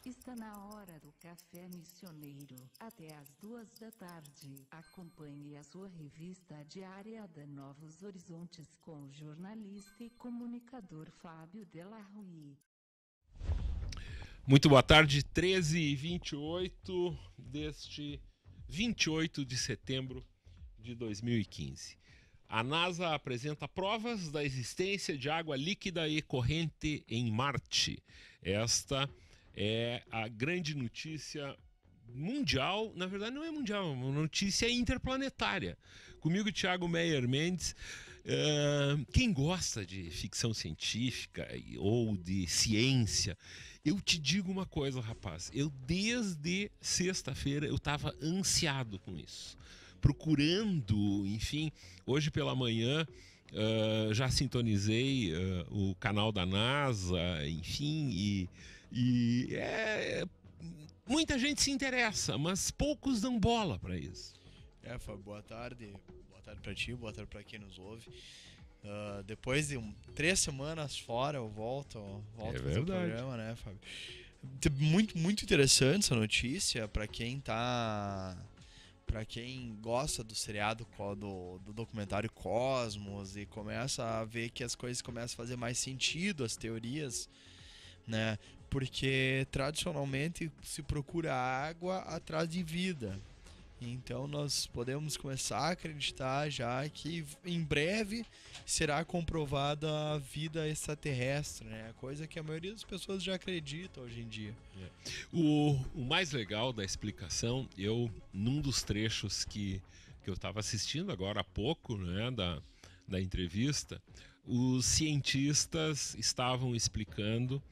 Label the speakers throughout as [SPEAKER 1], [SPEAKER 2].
[SPEAKER 1] Está na hora do Café Missioneiro, até às 14h. Acompanhe a sua revista diária da Novos Horizontes com o jornalista e comunicador Fábio Delarrui.
[SPEAKER 2] Muito boa tarde, 13h28 deste 28 de setembro de 2015. A NASA apresenta provas da existência de água líquida e corrente em Marte. Esta é a grande notícia mundial, na verdade não é mundial, é uma notícia interplanetária. Comigo, Thiago Meyer Mendes. Quem gosta de ficção científica ou de ciência, eu te digo uma coisa, rapaz. Eu, desde sexta-feira, eu estava ansiado com isso. Procurando, enfim, hoje pela manhã, já sintonizei o canal da NASA, enfim, muita gente se interessa, mas poucos dão bola para isso.
[SPEAKER 3] Fábio, boa tarde para ti, boa tarde para quem nos ouve. Depois de 3 semanas fora, eu volto
[SPEAKER 2] É
[SPEAKER 3] pro
[SPEAKER 2] verdade.
[SPEAKER 3] programa, né, Fábio? Muito, muito interessante essa notícia para quem gosta do seriado do documentário Cosmos e começa a ver que as coisas começam a fazer mais sentido, as teorias, né? Porque tradicionalmente se procura água atrás de vida. Então nós podemos começar a acreditar já que em breve será comprovada a vida extraterrestre, né? Coisa que a maioria das pessoas já acredita hoje em dia.
[SPEAKER 2] O mais legal da explicação, num dos trechos que eu estava assistindo agora há pouco, né, da entrevista, os cientistas estavam explicando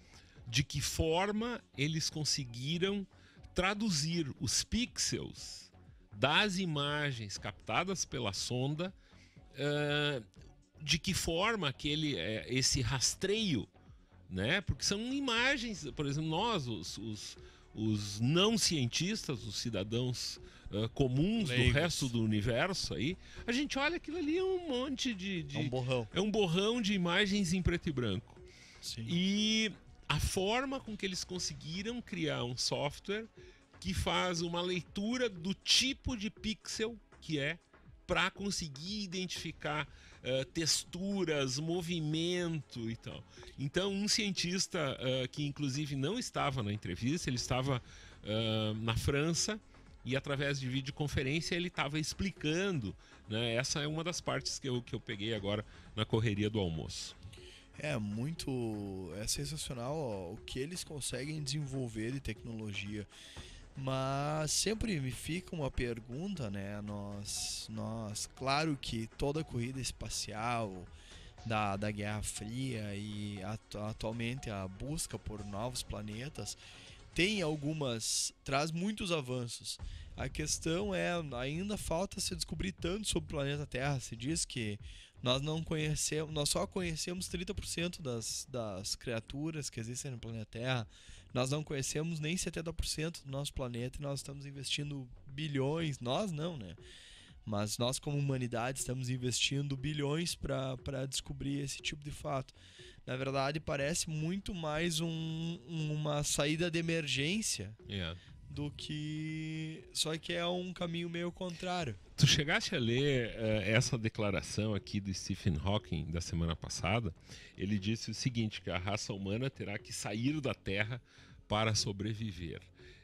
[SPEAKER 2] de que forma eles conseguiram traduzir os pixels das imagens captadas pela sonda, de que forma que esse rastreio, né? Porque são imagens, por exemplo, nós, os não cientistas, os cidadãos comuns
[SPEAKER 3] Leigos.
[SPEAKER 2] do resto do universo aí, a gente olha aquilo ali, é um monte de
[SPEAKER 3] É um borrão.
[SPEAKER 2] É um borrão de imagens em preto e branco.
[SPEAKER 3] Sim.
[SPEAKER 2] E a forma com que eles conseguiram criar um software que faz uma leitura do tipo de pixel que é, para conseguir identificar texturas, movimento e tal. Então, um cientista que inclusive não estava na entrevista, ele estava na França e através de videoconferência ele estava explicando, né? Essa é uma das partes que eu peguei agora na correria do almoço.
[SPEAKER 3] É sensacional, ó, o que eles conseguem desenvolver de tecnologia. Mas sempre me fica uma pergunta, né? Claro que toda corrida espacial da Guerra Fria e atualmente a busca por novos planetas traz muitos avanços. A questão é, ainda falta se descobrir tanto sobre o planeta Terra. Se diz que nós só conhecemos 30% das criaturas que existem no planeta Terra. Nós não conhecemos nem 70% do nosso planeta e nós estamos investindo bilhões. Nós não, né? Mas nós, como humanidade, estamos investindo bilhões para descobrir esse tipo de fato. Na verdade, parece muito mais uma saída de emergência do que... Só que é um caminho meio contrário.
[SPEAKER 2] Tu chegaste a ler essa declaração aqui do Stephen Hawking da semana passada? Ele disse o seguinte, que a raça humana terá que sair da Terra para sobreviver.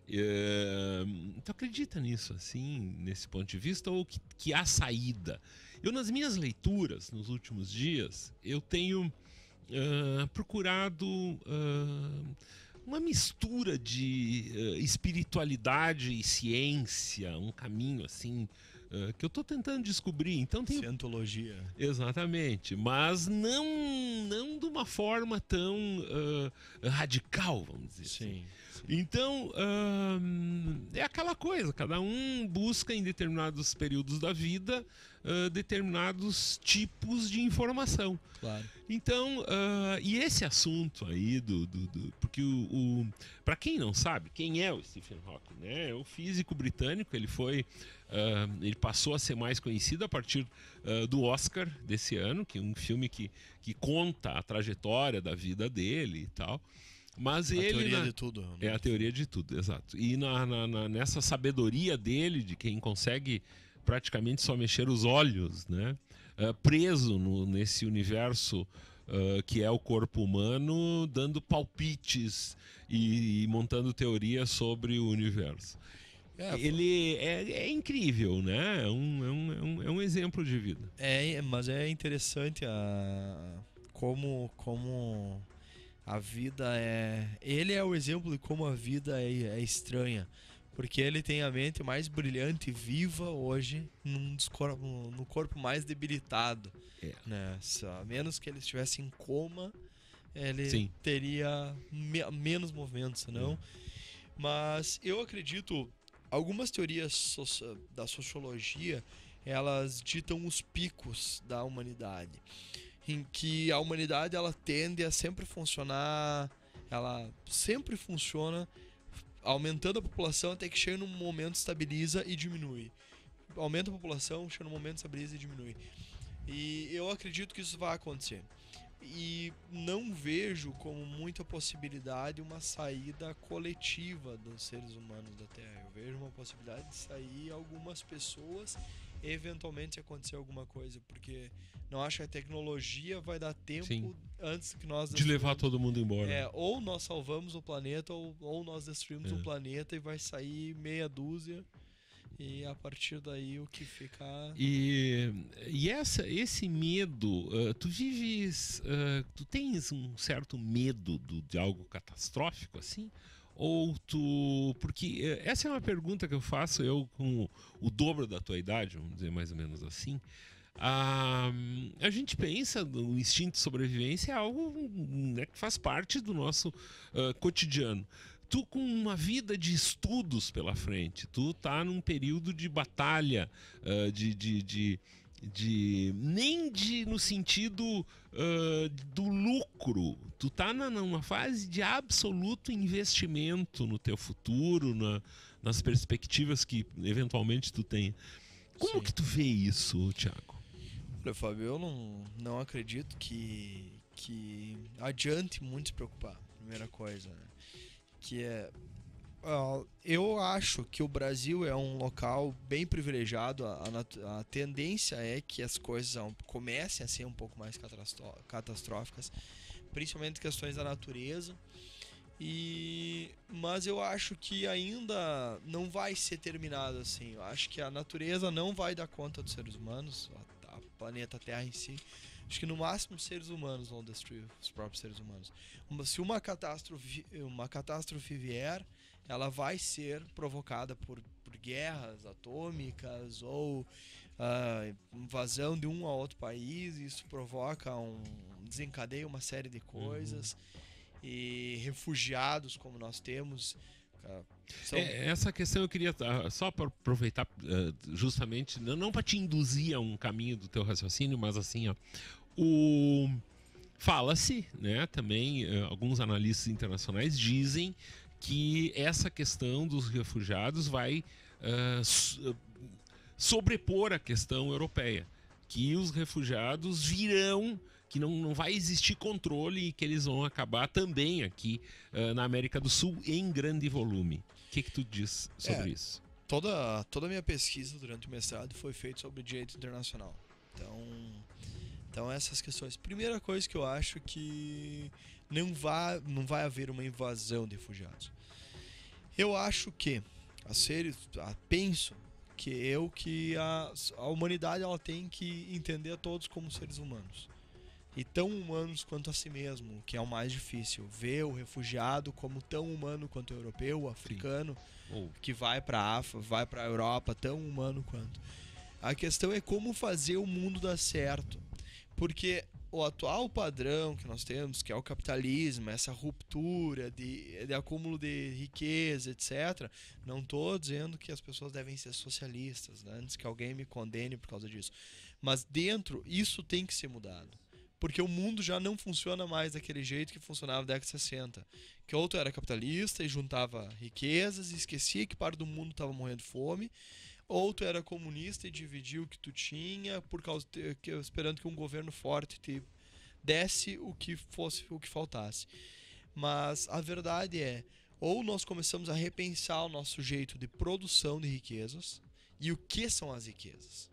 [SPEAKER 2] Tu acredita nisso, assim, nesse ponto de vista, ou que há saída? Eu, nas minhas leituras, nos últimos dias, eu tenho procurado uma mistura de espiritualidade e ciência, um caminho assim que eu estou tentando descobrir. Então tem
[SPEAKER 3] Cientologia.
[SPEAKER 2] Exatamente, mas não de uma forma tão radical, vamos dizer assim. Então é aquela coisa, cada um busca em determinados períodos da vida determinados tipos de informação.
[SPEAKER 3] Claro.
[SPEAKER 2] Então, e esse assunto aí porque para quem não sabe, quem é o Stephen Hawking, né? É o físico britânico. Ele passou a ser mais conhecido a partir do Oscar desse ano, que é um filme que conta a trajetória da vida dele e tal. Mas
[SPEAKER 3] A
[SPEAKER 2] ele
[SPEAKER 3] teoria de tudo.
[SPEAKER 2] é a teoria de tudo, exato. E nessa sabedoria dele, de quem consegue praticamente só mexer os olhos, né? Preso nesse universo que é o corpo humano, dando palpites e montando teorias sobre o universo. Ele é incrível, né? É um exemplo de vida.
[SPEAKER 3] Mas é interessante como a vida é. Ele é o exemplo de como a vida é estranha. Porque ele tem a mente mais brilhante e viva hoje no corpo mais debilitado. Né? A menos que ele estivesse em coma, ele teria menos movimentos, não? Mas eu acredito, algumas teorias da sociologia, elas ditam os picos da humanidade, em que a humanidade ela tende a sempre funcionar, ela sempre funciona aumentando a população até que chega num momento, estabiliza e diminui. Aumenta a população, chega num momento, estabiliza e diminui. E eu acredito que isso vai acontecer. E não vejo como muita possibilidade uma saída coletiva dos seres humanos da Terra. Eu vejo uma possibilidade de sair algumas pessoas, eventualmente se acontecer alguma coisa, porque não acho que a tecnologia vai dar tempo antes que nós
[SPEAKER 2] de levar todo mundo embora.
[SPEAKER 3] Ou nós salvamos o planeta ou nós destruímos o planeta e vai sair meia dúzia. E a partir daí o que ficar.
[SPEAKER 2] E esse medo, tu tens um certo medo de algo catastrófico assim? Porque essa é uma pergunta que eu faço, eu com o dobro da tua idade, vamos dizer mais ou menos assim. A gente pensa no instinto de sobrevivência é algo, né, que faz parte do nosso cotidiano. Tu com uma vida de estudos pela frente, tu tá num período de batalha, no sentido do lucro. Tu tá numa fase de absoluto investimento no teu futuro, nas perspectivas que eventualmente tu tenha. Como que tu vê isso, Thiago?
[SPEAKER 3] Olha, Fábio, eu não acredito que adiante muito se preocupar, primeira coisa, né? Que é... eu acho que o Brasil é um local bem privilegiado. A tendência é que as coisas comecem a ser um pouco mais catastróficas, principalmente questões da natureza. Mas eu acho que ainda não vai ser terminado assim. Eu acho que a natureza não vai dar conta dos seres humanos, a planeta Terra em si. Acho que no máximo os seres humanos vão destruir os próprios seres humanos. Se uma catástrofe vier, ela vai ser provocada por guerras atômicas ou invasão de um a outro país. Isso provoca desencadeia uma série de coisas. E refugiados como nós temos.
[SPEAKER 2] Essa questão eu queria só para aproveitar justamente, não para te induzir a um caminho do teu raciocínio, mas assim, fala-se, né, também alguns analistas internacionais dizem que essa questão dos refugiados vai sobrepor a questão europeia, que os refugiados virão, que não vai existir controle e que eles vão acabar também aqui na América do Sul em grande volume. O que tu diz sobre isso?
[SPEAKER 3] Toda a minha pesquisa durante o mestrado foi feita sobre direito internacional. Então essas questões. Primeira coisa que eu acho que não vai haver uma invasão de refugiados. Eu acho que penso que a humanidade ela tem que entender a todos como seres humanos. E tão humanos quanto a si mesmo, que é o mais difícil. Ver o refugiado como tão humano quanto o europeu, o africano, que vai para a África, vai para a Europa, tão humano quanto. A questão é como fazer o mundo dar certo. Porque o atual padrão que nós temos, que é o capitalismo, essa ruptura de acúmulo de riqueza, etc. Não estou dizendo que as pessoas devem ser socialistas, né? Antes que alguém me condene por causa disso. Mas dentro, isso tem que ser mudado. Porque o mundo já não funciona mais daquele jeito que funcionava na década de 60. Que outro era capitalista e juntava riquezas e esquecia que parte do mundo estava morrendo de fome. Outro era comunista e dividia o que tu tinha esperando que um governo forte te desse o que faltasse. Mas a verdade é, ou nós começamos a repensar o nosso jeito de produção de riquezas e o que são as riquezas.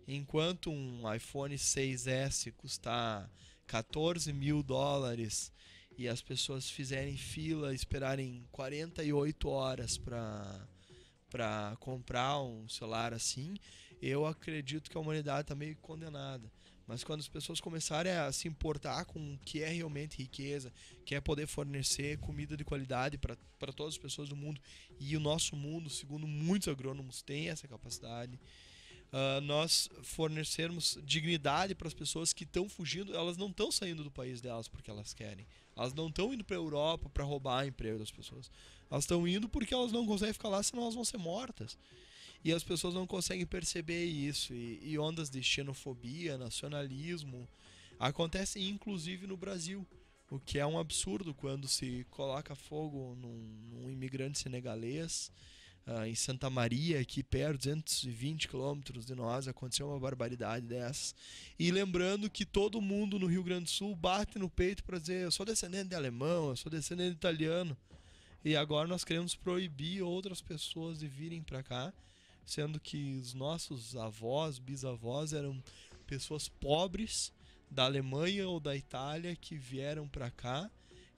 [SPEAKER 3] Enquanto um iPhone 6S custar $14.000 e as pessoas fizerem fila, esperarem 48 horas para comprar um celular assim, eu acredito que a humanidade está meio condenada. Mas quando as pessoas começarem a se importar com o que é realmente riqueza, que é poder fornecer comida de qualidade para todas as pessoas do mundo, e o nosso mundo, segundo muitos agrônomos, tem essa capacidade, nós fornecermos dignidade para as pessoas que estão fugindo, elas não estão saindo do país delas porque elas querem. Elas não estão indo para a Europa para roubar emprego das pessoas. Elas estão indo porque elas não conseguem ficar lá, senão elas vão ser mortas. E as pessoas não conseguem perceber isso. E ondas de xenofobia, nacionalismo, acontecem inclusive no Brasil. O que é um absurdo quando se coloca fogo num imigrante senegalês. Em Santa Maria, aqui perto, 220 quilômetros de nós, aconteceu uma barbaridade dessas. E lembrando que todo mundo no Rio Grande do Sul bate no peito para dizer: eu sou descendente de alemão, eu sou descendente de italiano. E agora nós queremos proibir outras pessoas de virem para cá, sendo que os nossos avós, bisavós eram pessoas pobres da Alemanha ou da Itália que vieram para cá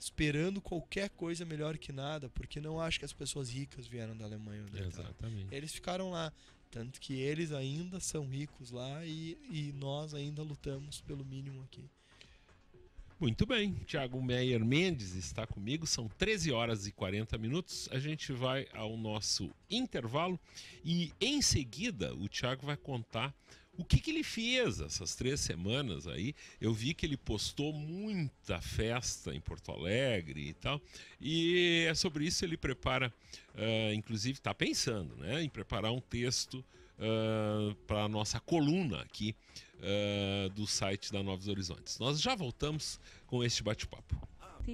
[SPEAKER 3] esperando qualquer coisa melhor que nada, porque não acho que as pessoas ricas vieram da Alemanha ou da Itália.
[SPEAKER 2] Exatamente.
[SPEAKER 3] Eles ficaram lá, tanto que eles ainda são ricos lá e nós ainda lutamos pelo mínimo aqui.
[SPEAKER 2] Muito bem, Thiago Meyer Mendes está comigo, são 13 horas e 40 minutos, a gente vai ao nosso intervalo e em seguida o Thiago vai contar o que ele fez essas 3 semanas aí. Eu vi que ele postou muita festa em Porto Alegre e tal, e é sobre isso ele prepara, inclusive está pensando, né, em preparar um texto para a nossa coluna aqui do site da Novos Horizontes. Nós já voltamos com este bate-papo.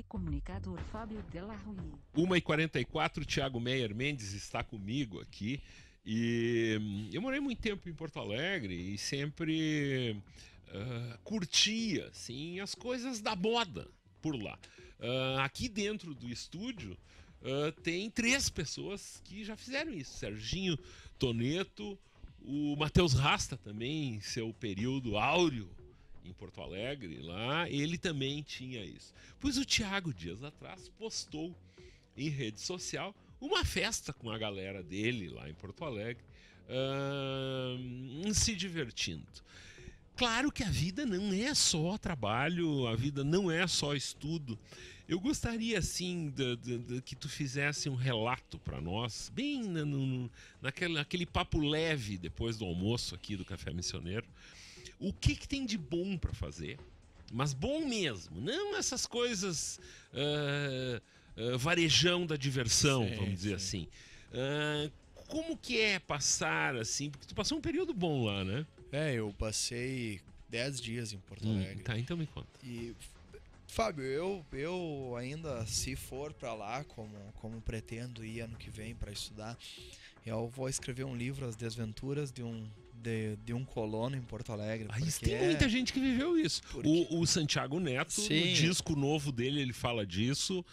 [SPEAKER 1] Comunicador Fábio Della Rui.
[SPEAKER 2] 1h44, Thiago Meyer Mendes está comigo aqui. E eu morei muito tempo em Porto Alegre e sempre curtia assim, as coisas da moda por lá. Aqui dentro do estúdio tem 3 pessoas que já fizeram isso. Serginho Toneto, o Matheus Rasta também, seu período áureo em Porto Alegre, lá, ele também tinha isso. Pois o Thiago, dias atrás, postou em rede social uma festa com a galera dele lá em Porto Alegre, se divertindo. Claro que a vida não é só trabalho, a vida não é só estudo. Eu gostaria, assim, que tu fizesse um relato para nós, bem naquele papo leve depois do almoço aqui do Café Missioneiro. O que tem de bom para fazer, mas bom mesmo, não essas coisas varejão da diversão, sim, vamos dizer assim. Como que é passar assim, porque tu passou um período bom lá, né?
[SPEAKER 3] Eu passei 10 dias em Porto Alegre.
[SPEAKER 2] Tá, então me conta.
[SPEAKER 3] E, Fábio, eu ainda, se for para lá, como pretendo ir ano que vem para estudar, eu vou escrever um livro, As Desventuras de um colono em Porto Alegre.
[SPEAKER 2] Tem muita gente que viveu isso. O Santiago Neto,
[SPEAKER 3] sim,
[SPEAKER 2] no disco novo dele, ele fala disso.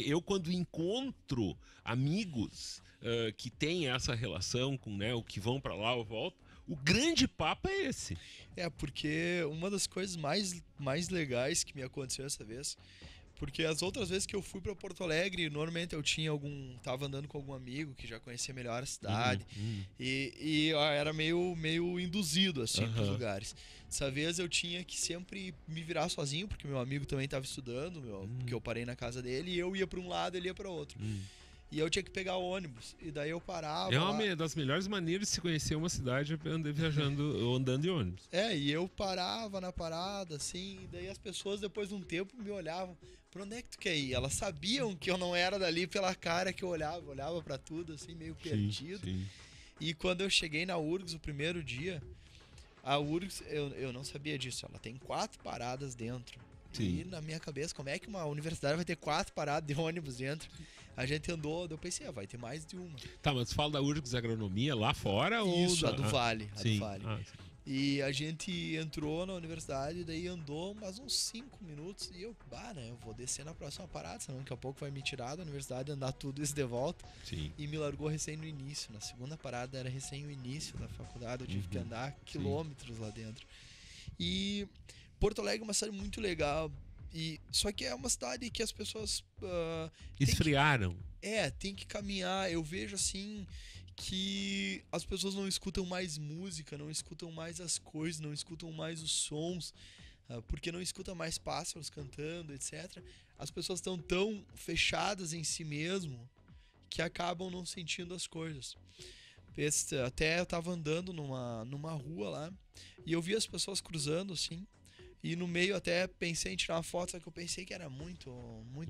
[SPEAKER 2] Eu quando encontro amigos que têm essa relação com, né, o que vão para lá ou voltam, o grande papo é esse.
[SPEAKER 3] Porque uma das coisas mais legais que me aconteceu essa vez, porque as outras vezes que eu fui para Porto Alegre, normalmente eu tava andando com algum amigo que já conhecia melhor a cidade, e eu era meio induzido assim pros lugares. Dessa vez eu tinha que sempre me virar sozinho, porque meu amigo também estava estudando, porque eu parei na casa dele e eu ia para um lado, ele ia para outro. E eu tinha que pegar o ônibus. E daí eu parava.
[SPEAKER 2] É uma das melhores maneiras de se conhecer uma cidade é andando de ônibus.
[SPEAKER 3] E eu parava na parada, assim, e daí as pessoas depois de um tempo me olhavam: pra onde é que tu quer ir? Elas sabiam que eu não era dali pela cara que eu olhava pra tudo, assim, meio perdido. Sim. E quando eu cheguei na URGS o primeiro dia, a URGS, eu não sabia disso, ela tem 4 paradas dentro. Sim. E na minha cabeça, como é que uma universidade vai ter 4 paradas de ônibus dentro? A gente andou, eu pensei, vai ter mais de uma.
[SPEAKER 2] Tá, mas tu fala da URGS Agronomia lá fora?
[SPEAKER 3] Isso,
[SPEAKER 2] ou
[SPEAKER 3] a do Vale. A do Vale. E a gente entrou na universidade, daí andou mais uns 5 minutos e eu vou descer na próxima parada, senão daqui a pouco vai me tirar da universidade, andar tudo isso de volta.
[SPEAKER 2] Sim.
[SPEAKER 3] E me largou recém no início. Na segunda parada era recém o início da faculdade, eu tive que andar quilômetros lá dentro. E Porto Alegre é uma cidade muito legal, só que é uma cidade que as pessoas
[SPEAKER 2] esfriaram.
[SPEAKER 3] Tem que caminhar. Eu vejo assim que as pessoas não escutam mais música, não escutam mais as coisas, não escutam mais os sons, porque não escutam mais pássaros cantando, etc. As pessoas estão tão fechadas em si mesmo que acabam não sentindo as coisas. Até eu tava andando numa rua lá e eu vi as pessoas cruzando assim, e no meio até pensei em tirar uma foto, só que eu pensei que era muito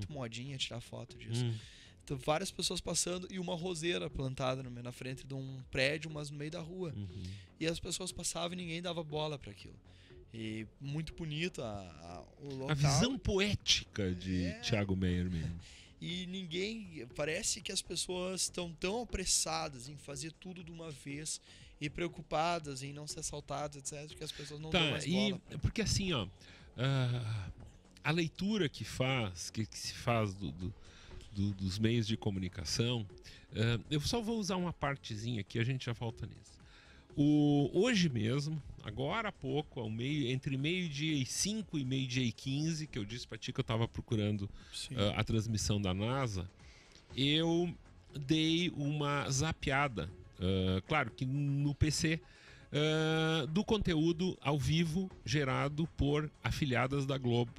[SPEAKER 3] modinha tirar foto disso. Então, várias pessoas passando e uma roseira plantada na frente de um prédio, mas no meio da rua. E as pessoas passavam e ninguém dava bola para aquilo. E muito bonito o local.
[SPEAKER 2] A visão poética de Thiago Meyer mesmo.
[SPEAKER 3] E parece que as pessoas estão tão apressadas em fazer tudo de uma vez e preocupadas em não ser assaltadas, etc, que as pessoas não dão mais bola.
[SPEAKER 2] Porque assim, ó, a leitura que se faz dos meios de comunicação, eu só vou usar uma partezinha aqui, a gente já volta nisso. Hoje mesmo, agora há pouco, entre meio-dia e 5 e meio-dia e 15, que eu disse pra ti que eu tava procurando a transmissão da NASA, eu dei uma zapeada, claro que no PC, do conteúdo ao vivo gerado por afiliadas da Globo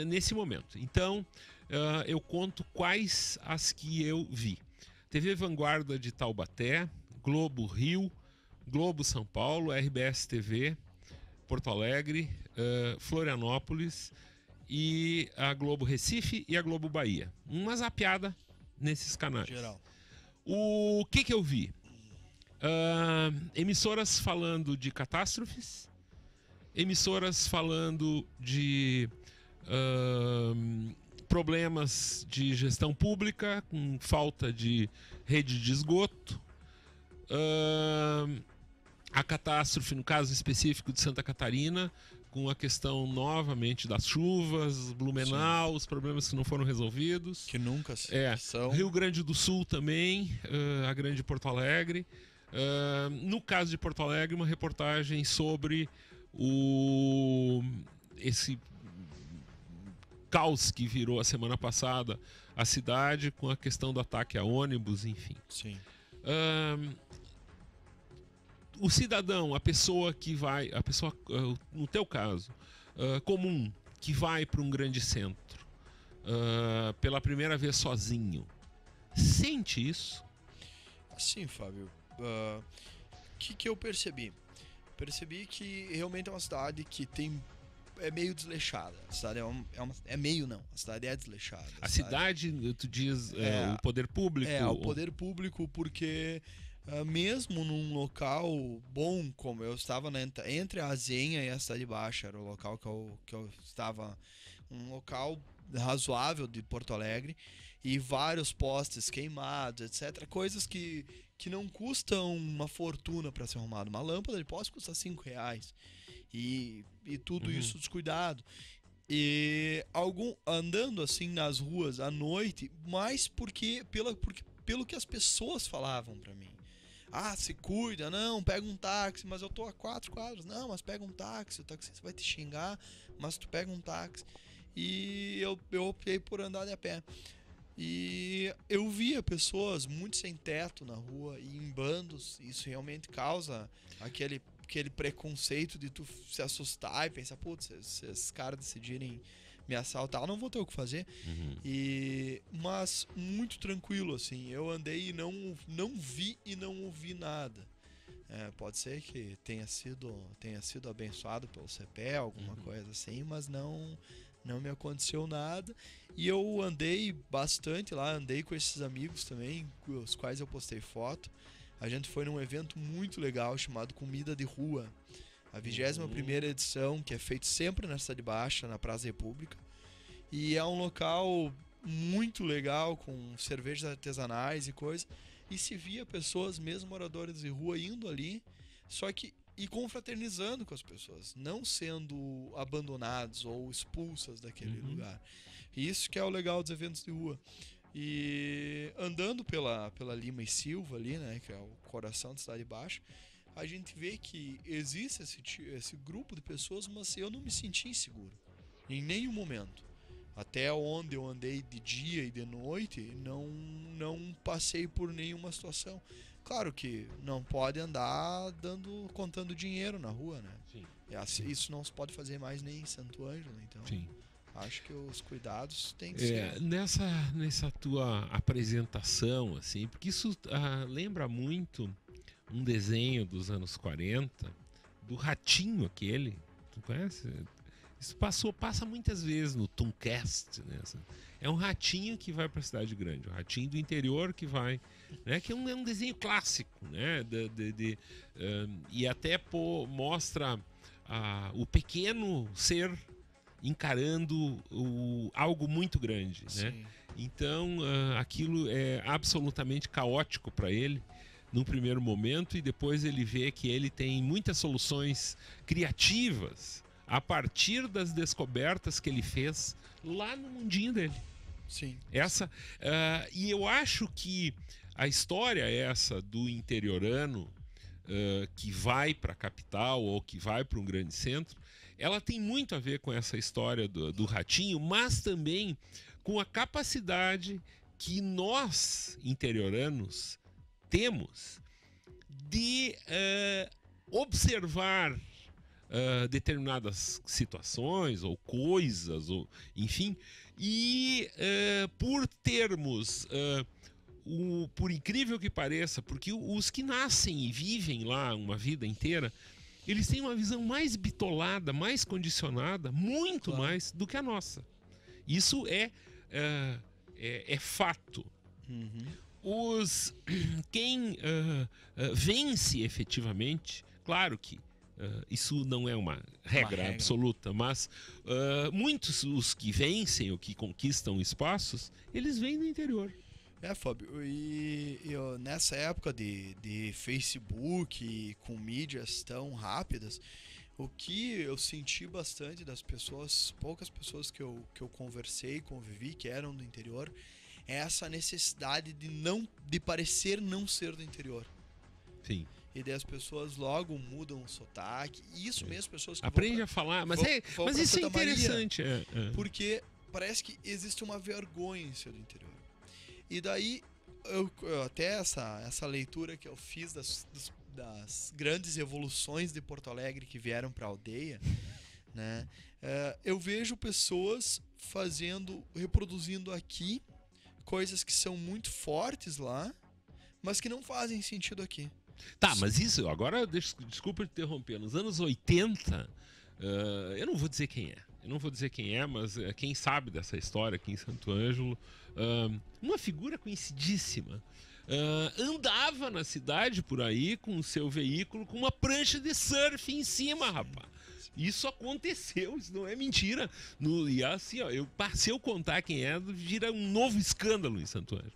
[SPEAKER 2] nesse momento. Então, eu conto quais as que eu vi. TV Vanguarda de Taubaté, Globo Rio, Globo São Paulo, RBS TV, Porto Alegre, Florianópolis e a Globo Recife e a Globo Bahia. Uma zapeada nesses canais.
[SPEAKER 3] Geral.
[SPEAKER 2] O que eu vi? Emissoras falando de catástrofes, emissoras falando de problemas de gestão pública, com falta de rede de esgoto, a catástrofe, no caso específico de Santa Catarina, com a questão novamente das chuvas, Blumenau, os problemas que não foram resolvidos.
[SPEAKER 3] Que nunca são.
[SPEAKER 2] Rio Grande do Sul também, a grande Porto Alegre. No caso de Porto Alegre, uma reportagem sobre esse caos que virou a semana passada a cidade, com a questão do ataque a ônibus, enfim.
[SPEAKER 3] Sim.
[SPEAKER 2] O cidadão, a pessoa que vai, no teu caso, comum, que vai para um grande centro pela primeira vez sozinho, sente isso?
[SPEAKER 3] Sim, Fábio. Que eu percebi? Percebi que realmente é uma cidade que é meio desleixada. A cidade a cidade é desleixada.
[SPEAKER 2] A cidade, tu diz, o poder público?
[SPEAKER 3] O poder público, porque mesmo num local bom, como eu estava entre a Azenha e a Cidade Baixa, era o local que eu estava, um local razoável de Porto Alegre, e vários postes queimados, etc. Coisas que não custam uma fortuna para ser arrumado. Uma lâmpada de poste custa R$5. E tudo isso descuidado. E andando assim nas ruas à noite, mais pelo que as pessoas falavam para mim. Se cuida, não, pega um táxi, mas eu tô a 4 quadras. Não, mas pega um táxi, o taxista vai te xingar, mas tu pega um táxi. E eu optei por andar de a pé. E eu via pessoas muito sem teto na rua e em bandos. Isso realmente causa aquele preconceito de tu se assustar e pensar, putz, se esses caras decidirem me assaltar, eu não vou ter o que fazer. Mas muito tranquilo, assim. Eu andei e não vi e não ouvi nada. Pode ser que tenha sido abençoado pelo CPE, alguma coisa assim, mas não me aconteceu nada. E eu andei bastante lá, andei com esses amigos também, com os quais eu postei foto. A gente foi num evento muito legal chamado Comida de Rua, a 21ª edição, que é feito sempre na Cidade Baixa, na Praça República. E é um local muito legal, com cervejas artesanais e coisa. E se via pessoas, mesmo moradores de rua, indo ali Só que e confraternizando com as pessoas, não sendo abandonados ou expulsas daquele lugar. E isso que é o legal dos eventos de rua. E andando pela Lima e Silva ali, né, que é o coração da Cidade Baixa, a gente vê que existe esse grupo de pessoas, mas eu não me senti inseguro em nenhum momento. Até onde eu andei de dia e de noite, não passei por nenhuma situação. Claro que não pode andar contando dinheiro na rua, né?
[SPEAKER 2] Sim.
[SPEAKER 3] Isso não se pode fazer mais nem em Santo Ângelo, então
[SPEAKER 2] Sim.
[SPEAKER 3] acho que os cuidados têm que ser...
[SPEAKER 2] Nessa tua apresentação, assim, porque isso lembra muito um desenho dos anos 40, do ratinho aquele, tu conhece? Isso passa muitas vezes no Tooncast, né? É um ratinho que vai para a cidade grande, um ratinho do interior que vai, né? Que é um desenho clássico, né? E até mostra o pequeno ser encarando algo muito grande, né? Então aquilo é absolutamente caótico para ele num primeiro momento, e depois ele vê que ele tem muitas soluções criativas a partir das descobertas que ele fez lá no mundinho dele.
[SPEAKER 3] Sim.
[SPEAKER 2] E eu acho que a história essa do interiorano que vai para a capital ou que vai para um grande centro, ela tem muito a ver com essa história do ratinho, mas também com a capacidade que nós, interioranos, temos de observar determinadas situações ou coisas, ou enfim, e por termos, por incrível que pareça, porque os que nascem e vivem lá uma vida inteira, eles têm uma visão mais bitolada, mais condicionada, muito mais do que a nossa. Isso é fato. Quem vence efetivamente, claro que isso não é uma regra absoluta, mas muitos os que vencem ou que conquistam espaços, eles vêm do interior.
[SPEAKER 3] Fábio, e nessa época de Facebook com mídias tão rápidas, o que eu senti bastante das pessoas, poucas pessoas que eu conversei, convivi, que eram do interior, é essa necessidade de parecer não ser do interior.
[SPEAKER 2] Sim.
[SPEAKER 3] E daí as pessoas logo mudam o sotaque. E isso mesmo, pessoas que
[SPEAKER 2] aprende a falar, mas isso é interessante.
[SPEAKER 3] Porque parece que existe uma vergonha em ser do interior. E daí, até essa leitura que eu fiz das grandes evoluções de Porto Alegre que vieram para a aldeia, né? Eu vejo pessoas reproduzindo aqui coisas que são muito fortes lá, mas que não fazem sentido aqui.
[SPEAKER 2] Tá, mas isso, agora, desculpa te interromper, nos anos 80, eu não vou dizer quem é, mas quem sabe dessa história aqui em Santo Ângelo, uma figura conhecidíssima, andava na cidade por aí com o seu veículo com uma prancha de surf em cima, rapaz. Isso aconteceu, isso não é mentira. E assim, se eu contar quem é, vira um novo escândalo em Santo Ângelo.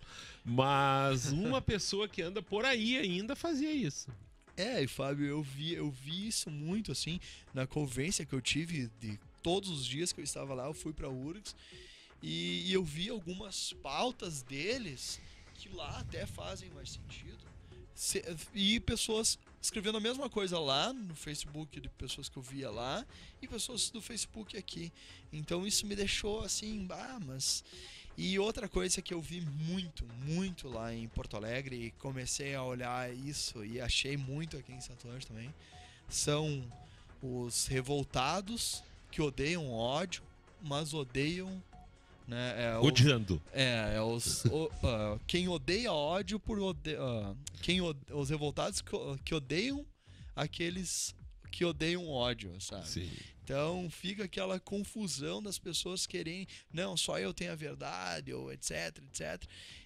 [SPEAKER 2] Mas uma pessoa que anda por aí ainda fazia isso.
[SPEAKER 3] E Fábio, eu vi isso muito assim na convivência que eu tive de todos os dias que eu estava lá. Eu fui para URGS e eu vi algumas pautas deles que lá até fazem mais sentido. E pessoas escrevendo a mesma coisa lá no Facebook, de pessoas que eu via lá, e pessoas do Facebook aqui. Então isso me deixou assim, mas... E outra coisa que eu vi muito, muito lá em Porto Alegre, e comecei a olhar isso e achei muito aqui em Santo Ângelo também, são os revoltados que odeiam ódio, mas odeiam, né,
[SPEAKER 2] odiando.
[SPEAKER 3] Quem odeia ódio os revoltados que odeiam aqueles que odeiam ódio, sabe?
[SPEAKER 2] Sim.
[SPEAKER 3] Então fica aquela confusão das pessoas querendo, não, só eu tenho a verdade, ou etc, etc.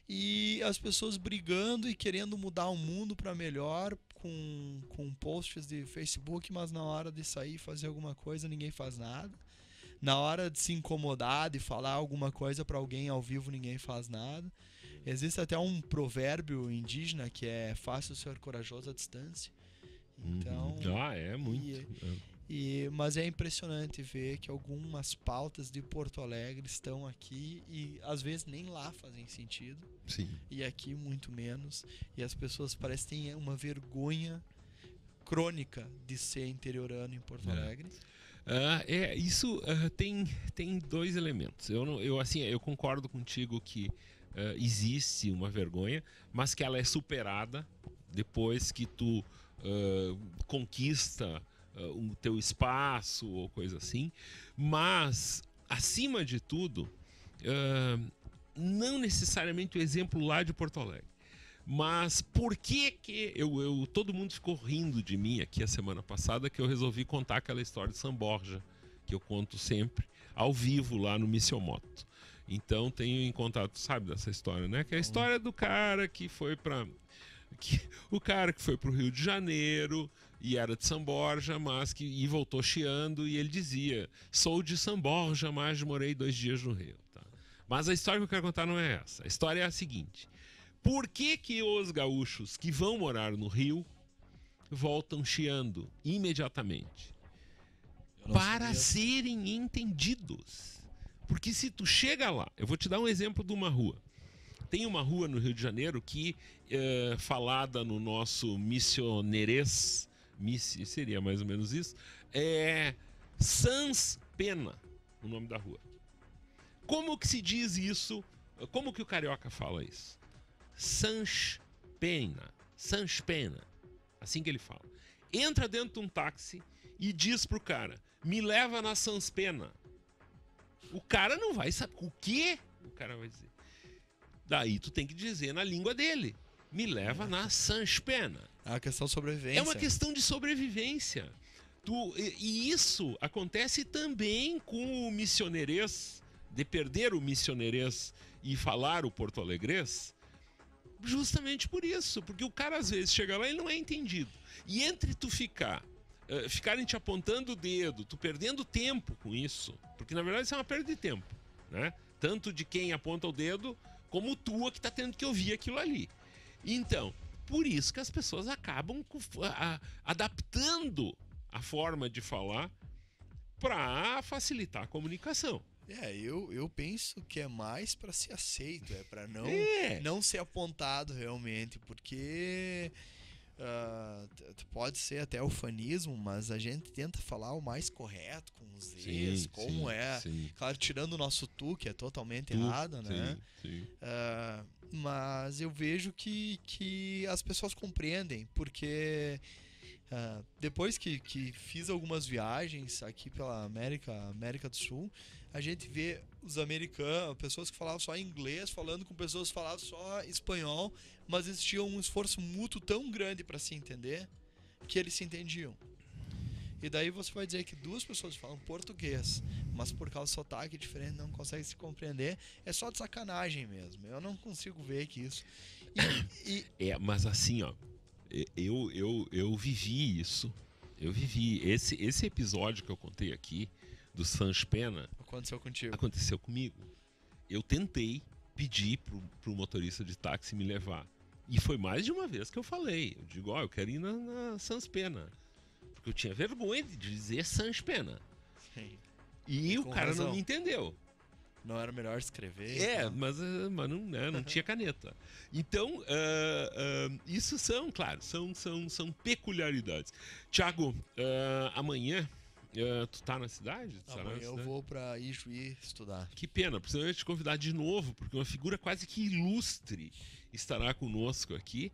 [SPEAKER 3] E as pessoas brigando e querendo mudar o mundo para melhor com posts de Facebook, mas na hora de sair e fazer alguma coisa ninguém faz nada. Na hora de se incomodar, de falar alguma coisa para alguém ao vivo, ninguém faz nada. Existe até um provérbio indígena que é fácil ser corajoso à distância. Então,
[SPEAKER 2] é muito.
[SPEAKER 3] Mas é impressionante ver que algumas pautas de Porto Alegre estão aqui e às vezes nem lá fazem sentido.
[SPEAKER 2] Sim.
[SPEAKER 3] E aqui muito menos. E as pessoas parecem ter uma vergonha crônica de ser interiorano em Porto Alegre.
[SPEAKER 2] Isso tem dois elementos. Eu concordo contigo que existe uma vergonha, mas que ela é superada depois que tu conquista o teu espaço ou coisa assim. Mas, acima de tudo, não necessariamente o exemplo lá de Porto Alegre. Mas por que todo mundo ficou rindo de mim aqui a semana passada que eu resolvi contar aquela história de São Borja, que eu conto sempre, ao vivo lá no Missiomoto. Então tenho encontrado, sabe dessa história, né? Que é a história do cara que foi o cara que foi pro Rio de Janeiro e era de São Borja, mas e voltou chiando, e ele dizia: sou de São Borja, mas morei 2 dias no Rio. Tá? Mas a história que eu quero contar não é essa. A história é a seguinte: por que os gaúchos que vão morar no Rio voltam chiando imediatamente? Para serem entendidos. Porque se tu chega lá, eu vou te dar um exemplo de uma rua. Tem uma rua no Rio de Janeiro que, falada no nosso missionerês, seria mais ou menos isso, é Sans Pena, o nome da rua. Como que se diz isso? Como que o carioca fala isso? Sans Pena, assim que ele fala. Entra dentro de um táxi e diz pro cara: me leva na Sans Pena. O cara não vai saber o quê? O cara vai dizer. Daí tu tem que dizer na língua dele: me leva na Sans Pena.
[SPEAKER 3] É uma questão de sobrevivência.
[SPEAKER 2] É uma questão de sobrevivência. E isso acontece também com o missionerês, de perder o missionerês e falar o porto-alegrês. Justamente por isso, porque o cara às vezes chega lá e não é entendido. E entre tu ficarem te apontando o dedo, tu perdendo tempo com isso, porque na verdade isso é uma perda de tempo, né? Tanto de quem aponta o dedo, como tua que tá tendo que ouvir aquilo ali. Então, por isso que as pessoas acabam adaptando a forma de falar para facilitar a comunicação.
[SPEAKER 3] Eu penso que é mais para ser aceito, para não ser apontado realmente, porque pode ser até ufanismo, mas a gente tenta falar o mais correto com os Z's, sim. Claro, tirando o nosso tu, que é totalmente errado, né?
[SPEAKER 2] Sim.
[SPEAKER 3] Mas eu vejo que as pessoas compreendem, porque depois que fiz algumas viagens aqui pela América do Sul, a gente vê os americanos, pessoas que falavam só inglês, falando com pessoas que falavam só espanhol, mas existia um esforço mútuo tão grande para se entender que eles se entendiam. E daí você vai dizer que 2 pessoas falam português, mas por causa do sotaque diferente não conseguem se compreender, é só de sacanagem mesmo. Eu não consigo ver que isso...
[SPEAKER 2] Mas assim, ó, eu vivi isso. Eu vivi esse episódio que eu contei aqui do Sans Pena.
[SPEAKER 3] Aconteceu contigo?
[SPEAKER 2] Aconteceu comigo. Eu tentei pedir pro motorista de táxi me levar. E foi mais de uma vez que eu falei. Eu digo, eu quero ir na Sans Pena. Porque eu tinha vergonha de dizer Sans Pena.
[SPEAKER 3] Sim.
[SPEAKER 2] E o cara não me entendeu.
[SPEAKER 3] Não era melhor escrever?
[SPEAKER 2] Mas não tinha caneta. Então, isso são peculiaridades. Tiago, amanhã tu tá na cidade?
[SPEAKER 3] Amanhã eu vou pra Ijuí estudar.
[SPEAKER 2] Que pena, preciso te convidar de novo, porque uma figura quase que ilustre estará conosco aqui,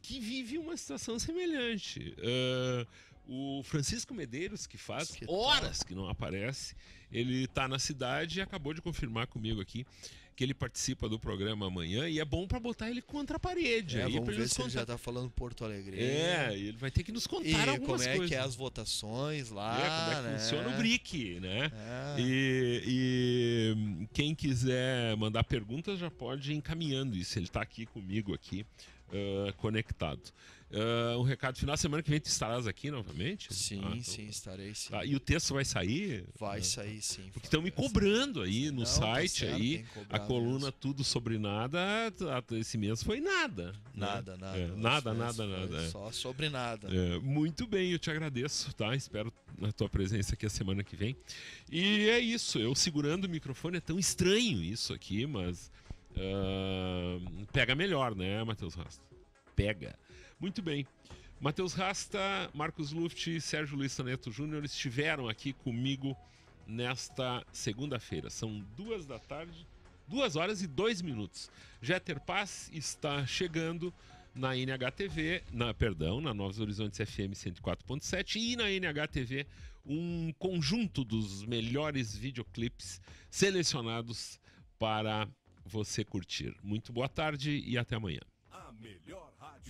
[SPEAKER 2] que vive uma situação semelhante. O Francisco Medeiros, que faz horas que não aparece, ele está na cidade e acabou de confirmar comigo aqui que ele participa do programa amanhã, e é bom para botar ele contra a parede.
[SPEAKER 3] Vamos ver se ele já tá falando Porto Alegre.
[SPEAKER 2] Ele vai ter que nos contar algumas coisas.
[SPEAKER 3] Como é que é as votações lá,
[SPEAKER 2] como é que
[SPEAKER 3] né?
[SPEAKER 2] funciona o BRIC, né? E quem quiser mandar perguntas já pode ir encaminhando isso. Ele está aqui comigo aqui, conectado. Um recado final, semana que vem tu estarás aqui novamente?
[SPEAKER 3] Sim,
[SPEAKER 2] então,
[SPEAKER 3] sim, estarei sim.
[SPEAKER 2] Tá, e o texto vai sair?
[SPEAKER 3] Vai sair sim.
[SPEAKER 2] Porque estão me cobrando aí no
[SPEAKER 3] Não, tá
[SPEAKER 2] site,
[SPEAKER 3] certo,
[SPEAKER 2] aí
[SPEAKER 3] tem que cobrar
[SPEAKER 2] a coluna
[SPEAKER 3] mesmo.
[SPEAKER 2] Tudo Sobre Nada, esse mês foi nada.
[SPEAKER 3] Nada,
[SPEAKER 2] né?
[SPEAKER 3] nada.
[SPEAKER 2] Nada.
[SPEAKER 3] Só sobre nada.
[SPEAKER 2] Muito bem, eu te agradeço, tá? Espero a tua presença aqui a semana que vem. E é isso, eu segurando o microfone, é tão estranho isso aqui, mas pega melhor, né, Matheus Rasta? Pega. Muito bem. Matheus Rasta, Marcos Luft e Sérgio Luiz Taneto Júnior estiveram aqui comigo nesta segunda-feira. São 2 da tarde, 2 horas e 2 minutos. Jeter Paz está chegando na NHTV, na Novos Horizontes FM 104.7 e na NHTV um conjunto dos melhores videoclipes selecionados para você curtir. Muito boa tarde e até amanhã.